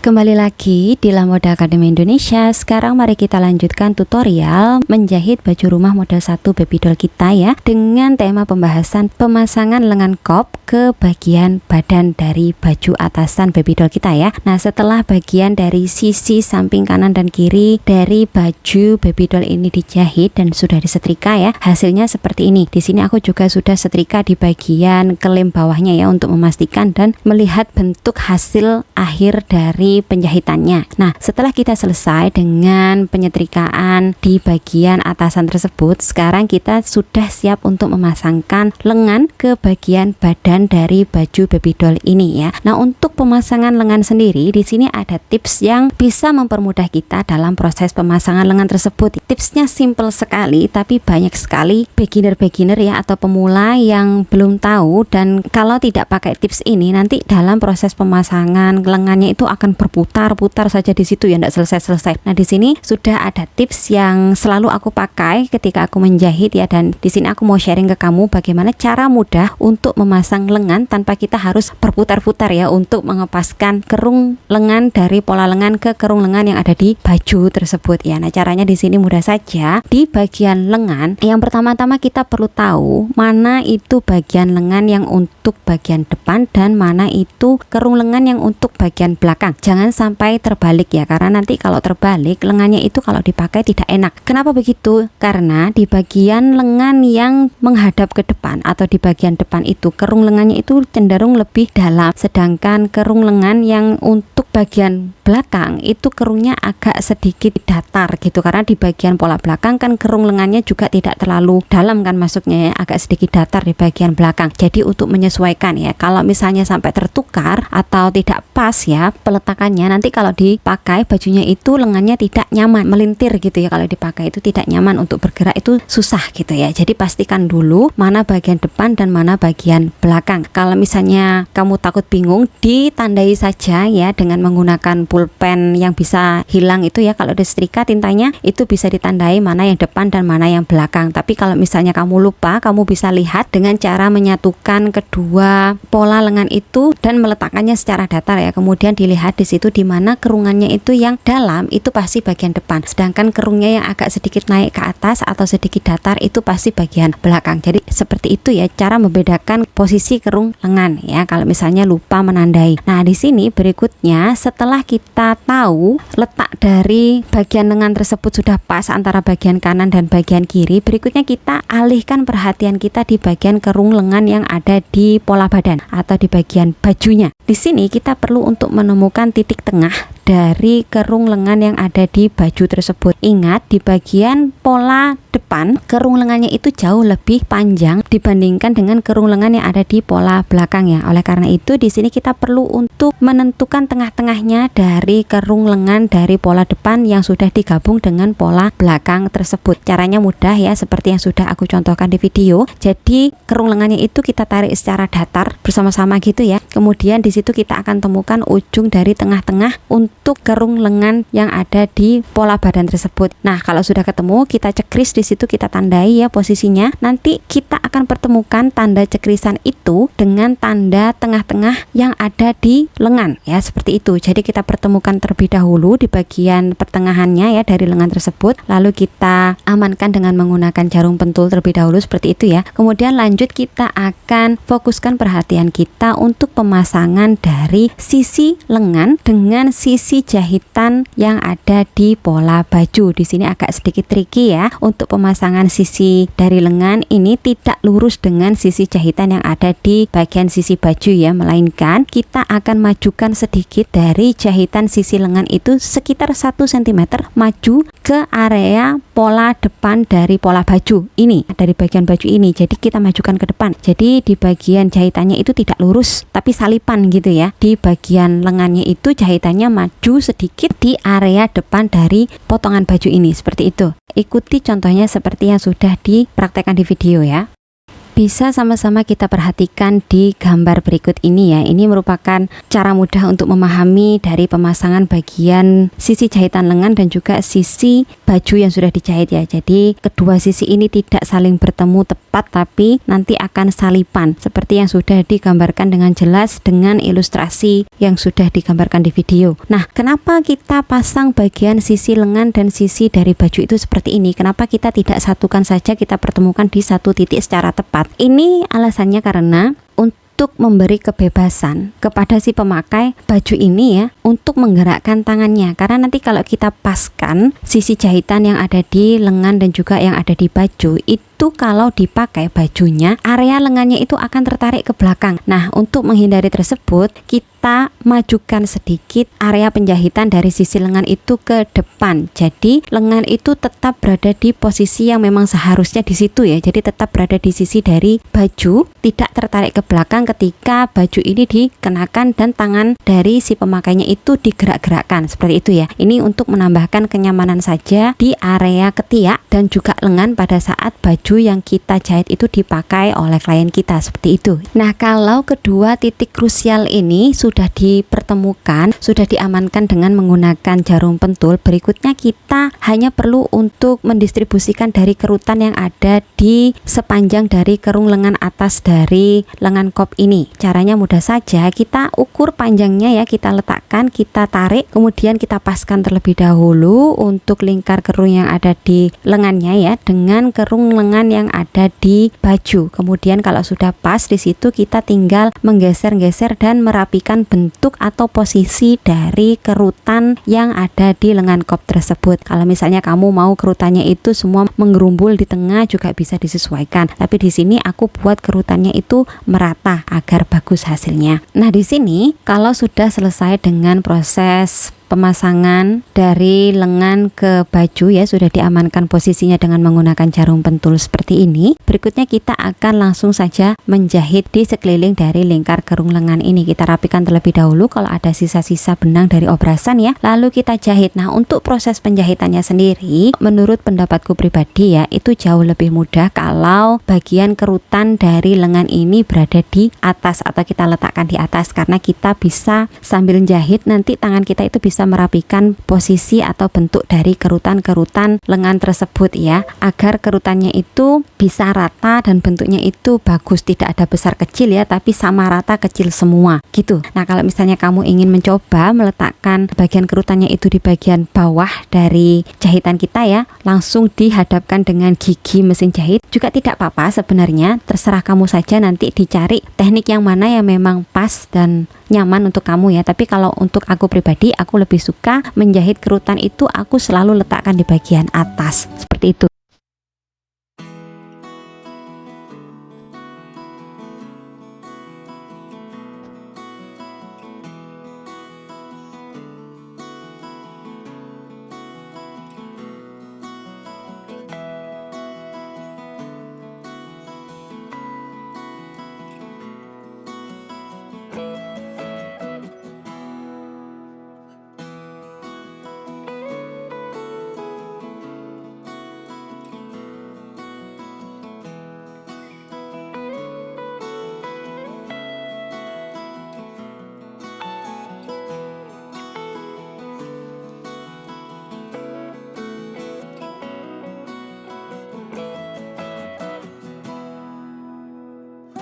Kembali lagi di Lamoda Academy Indonesia. Sekarang mari kita lanjutkan tutorial menjahit baju rumah model 1 baby doll kita ya, dengan tema pembahasan pemasangan lengan kop ke bagian badan dari baju atasan baby doll kita ya. Nah, setelah bagian dari sisi samping kanan dan kiri dari baju baby doll ini dijahit dan sudah disetrika ya, hasilnya seperti ini. Di sini aku juga sudah setrika di bagian kelem bawahnya ya, untuk memastikan dan melihat bentuk hasil akhir dari penjahitannya. Nah, setelah kita selesai dengan penyetrikaan di bagian atasan tersebut, sekarang kita sudah siap untuk memasangkan lengan ke bagian badan dari baju baby doll ini ya. Nah, untuk pemasangan lengan sendiri di sini ada tips yang bisa mempermudah kita dalam proses pemasangan lengan tersebut. Tipsnya simple sekali, tapi banyak sekali beginner ya, atau pemula yang belum tahu, dan kalau tidak pakai tips ini nanti dalam proses pemasangan lengannya itu akan berputar-putar saja di situ ya, tidak selesai-selesai. Nah, di sini sudah ada tips yang selalu aku pakai ketika aku menjahit ya, dan di sini aku mau sharing ke kamu bagaimana cara mudah untuk memasang lengan tanpa kita harus berputar-putar ya, untuk mengepaskan kerung lengan dari pola lengan ke kerung lengan yang ada di baju tersebut ya. Nah, caranya di sini mudah saja. Di bagian lengan, yang pertama-tama kita perlu tahu mana itu bagian lengan yang untuk bagian depan dan mana itu kerung lengan yang untuk bagian belakang. Jangan sampai terbalik ya, karena nanti kalau terbalik lengannya itu kalau dipakai tidak enak. Kenapa begitu? Karena di bagian lengan yang menghadap ke depan atau di bagian depan itu kerung lengannya itu cenderung lebih dalam, sedangkan kerung lengan yang untuk bagian belakang itu kerungnya agak sedikit datar gitu, karena di bagian pola belakang kan kerung lengannya juga tidak terlalu dalam kan masuknya ya, agak sedikit datar di bagian belakang. Jadi untuk menyesuaikan ya, kalau misalnya sampai tertukar atau tidak pas ya peletakannya, nanti kalau dipakai bajunya itu lengannya tidak nyaman, melintir gitu ya. Kalau dipakai itu tidak nyaman, untuk bergerak itu susah gitu ya. Jadi pastikan dulu mana bagian depan dan mana bagian belakang. Kalau misalnya kamu takut bingung, ditandai saja ya dengan menggunakan pulpen yang bisa hilang itu ya. Kalau disetrika tintanya itu bisa ditandai mana yang depan dan mana yang belakang. Tapi kalau misalnya kamu lupa, kamu bisa lihat dengan cara menyatukan kedua pola lengan itu dan meletakkannya secara datar ya. Kemudian dilihat di situ di mana kerungannya itu yang dalam itu pasti bagian depan, sedangkan kerungnya yang agak sedikit naik ke atas atau sedikit datar itu pasti bagian belakang. Jadi seperti itu ya cara membedakan posisi kerung lengan ya, kalau misalnya lupa menandai. Nah, di sini berikutnya setelah kita tahu letak dari bagian lengan tersebut sudah pas antara bagian kanan dan bagian kiri, berikutnya kita alihkan perhatian kita di bagian kerung lengan yang ada di pola badan atau di bagian bajunya. Di sini kita perlu untuk menemukan titik tengah dari kerung lengan yang ada di baju tersebut. Ingat, di bagian pola depan kerung lengannya itu jauh lebih panjang dibandingkan dengan kerung lengan yang ada di pola belakang ya. Oleh karena itu di sini kita perlu untuk menentukan tengah-tengahnya dari kerung lengan dari pola depan yang sudah digabung dengan pola belakang tersebut. Caranya mudah ya, seperti yang sudah aku contohkan di video. Jadi kerung lengannya itu kita tarik secara datar bersama-sama gitu ya. Kemudian di situ kita akan temukan ujung dari tengah-tengah untuk kerung lengan yang ada di pola badan tersebut. Nah, kalau sudah ketemu, kita cekris di situ, kita tandai ya posisinya. Nanti kita akan pertemukan tanda cekrisan itu dengan tanda tengah-tengah yang ada di lengan ya, seperti itu. Jadi kita pertemukan terlebih dahulu di bagian pertengahannya ya dari lengan tersebut, lalu kita amankan dengan menggunakan jarum pentul terlebih dahulu seperti itu ya. Kemudian lanjut kita akan fokuskan perhatian kita untuk pemasangan dari sisi lengan dengan sisi jahitan yang ada di pola baju. Di sini agak sedikit tricky ya, untuk pemasangan sisi dari lengan ini tidak lurus dengan sisi jahitan yang ada di bagian sisi baju ya, melainkan kita akan majukan sedikit dari jahitan sisi lengan itu sekitar 1 cm maju ke area pola depan dari pola baju ini, dari bagian baju ini. Jadi kita majukan ke depan. Jadi di bagian jahitannya itu tidak lurus tapi salipan gitu ya. Di bagian lengannya itu jahitannya maju sedikit di area depan dari potongan baju ini, seperti itu. Ikuti contohnya seperti yang sudah dipraktekkan di video ya. Bisa sama-sama kita perhatikan di gambar berikut ini ya. Ini merupakan cara mudah untuk memahami dari pemasangan bagian sisi jahitan lengan dan juga sisi baju yang sudah dijahit ya. Jadi kedua sisi ini tidak saling bertemu tepat, tapi nanti akan salipan seperti yang sudah digambarkan dengan jelas dengan ilustrasi yang sudah digambarkan di video. Nah, kenapa kita pasang bagian sisi lengan dan sisi dari baju itu seperti ini? Kenapa kita tidak satukan saja, kita pertemukan di satu titik secara tepat? Ini alasannya karena untuk memberi kebebasan kepada si pemakai baju ini ya, untuk menggerakkan tangannya. Karena nanti kalau kita paskan sisi jahitan yang ada di lengan dan juga yang ada di baju itu, kalau dipakai bajunya, area lengannya itu akan tertarik ke belakang. Nah, untuk menghindari tersebut, kita majukan sedikit area penjahitan dari sisi lengan itu ke depan. Jadi lengan itu tetap berada di posisi yang memang seharusnya di situ ya. Jadi tetap berada di sisi dari baju, tidak tertarik ke belakang ketika baju ini dikenakan dan tangan dari si pemakainya itu digerak-gerakkan seperti itu ya. Ini untuk menambahkan kenyamanan saja di area ketiak dan juga lengan pada saat baju yang kita jahit itu dipakai oleh klien kita seperti itu. Nah, kalau kedua titik krusial ini sudah dipertemukan, sudah diamankan dengan menggunakan jarum pentul, berikutnya kita hanya perlu untuk mendistribusikan dari kerutan yang ada di sepanjang dari kerung lengan atas dari lengan kop ini. Caranya mudah saja, kita ukur panjangnya ya, kita letakkan, kita tarik, kemudian kita paskan terlebih dahulu untuk lingkar kerung yang ada di lengannya ya, dengan kerung lengan yang ada di baju. Kemudian kalau sudah pas di situ, kita tinggal menggeser-geser dan merapikan bentuk atau posisi dari kerutan yang ada di lengan kop tersebut. Kalau misalnya kamu mau kerutannya itu semua menggerumbul di tengah juga bisa disesuaikan. Tapi di sini aku buat kerutannya itu merata agar bagus hasilnya. Nah, di sini kalau sudah selesai dengan proses pemasangan dari lengan ke baju ya, sudah diamankan posisinya dengan menggunakan jarum pentul seperti ini. Berikutnya kita akan langsung saja menjahit di sekeliling dari lingkar kerung lengan ini. Kita rapikan terlebih dahulu kalau ada sisa-sisa benang dari obrasan ya, lalu kita jahit. Nah, untuk proses penjahitannya sendiri, menurut pendapatku pribadi ya, itu jauh lebih mudah kalau bagian kerutan dari lengan ini berada di atas atau kita letakkan di atas, karena kita bisa sambil jahit nanti tangan kita itu bisa merapikan posisi atau bentuk dari kerutan-kerutan lengan tersebut ya, agar kerutannya itu bisa rata dan bentuknya itu bagus, tidak ada besar kecil ya, tapi sama rata kecil semua gitu. Nah, kalau misalnya kamu ingin mencoba meletakkan bagian kerutannya itu di bagian bawah dari jahitan kita ya, langsung dihadapkan dengan gigi mesin jahit juga tidak apa-apa sebenarnya, terserah kamu saja, nanti dicari teknik yang mana yang memang pas dan nyaman untuk kamu ya. Tapi kalau untuk aku pribadi, aku lebih suka menjahit kerutan itu aku selalu letakkan di bagian atas seperti itu.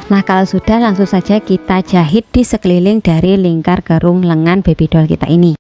Nah, kalau sudah, langsung saja kita jahit di sekeliling dari lingkar kerung lengan baby doll kita ini.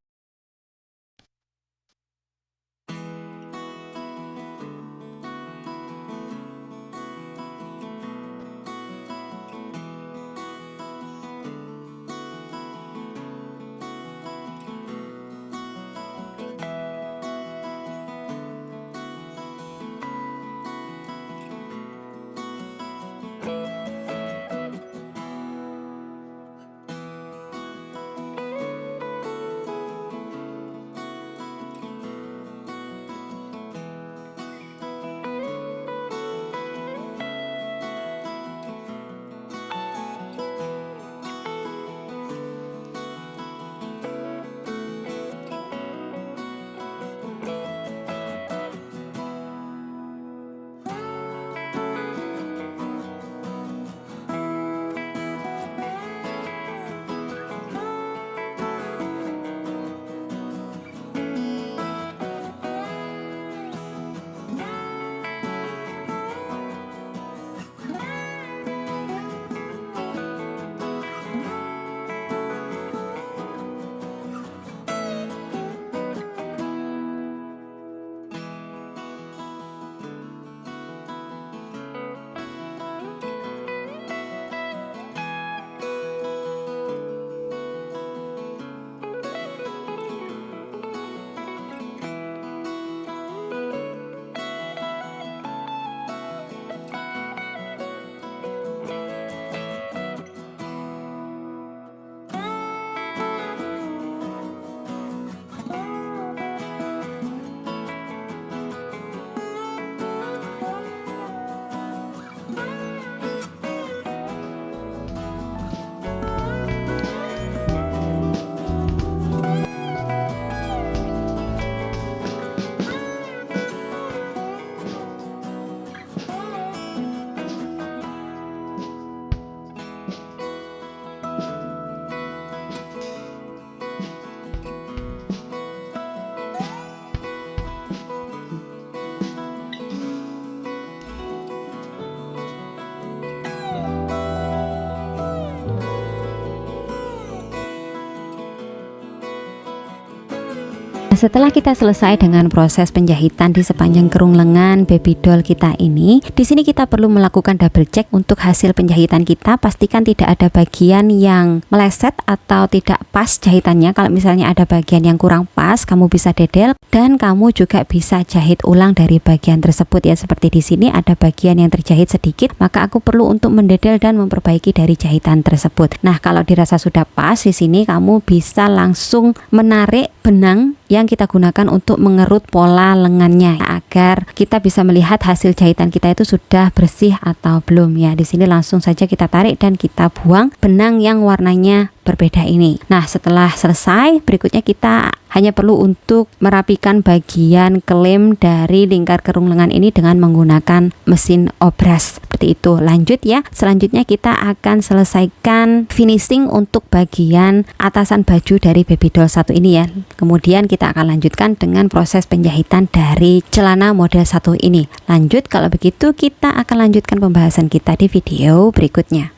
Setelah kita selesai dengan proses penjahitan di sepanjang kerung lengan baby doll kita ini, di sini kita perlu melakukan double check untuk hasil penjahitan kita. Pastikan tidak ada bagian yang meleset atau tidak pas jahitannya. Kalau misalnya ada bagian yang kurang pas, kamu bisa dedel dan kamu juga bisa jahit ulang dari bagian tersebut ya. Seperti di sini ada bagian yang terjahit sedikit, maka aku perlu untuk mendedel dan memperbaiki dari jahitan tersebut. Nah, kalau dirasa sudah pas, di sini kamu bisa langsung menarik benang yang kita gunakan untuk mengerut pola lengannya agar kita bisa melihat hasil jahitan kita itu sudah bersih atau belum ya. Di sini langsung saja kita tarik dan kita buang benang yang warnanya berbeda ini. Nah, setelah selesai, berikutnya kita hanya perlu untuk merapikan bagian klaim dari lingkar kerung lengan ini dengan menggunakan mesin obras. Seperti itu. Lanjut ya. Selanjutnya kita akan selesaikan finishing untuk bagian atasan baju dari baby doll 1 ini ya. Kemudian kita akan lanjutkan dengan proses penjahitan dari celana model 1 ini. Lanjut, kalau begitu kita akan lanjutkan pembahasan kita di video berikutnya.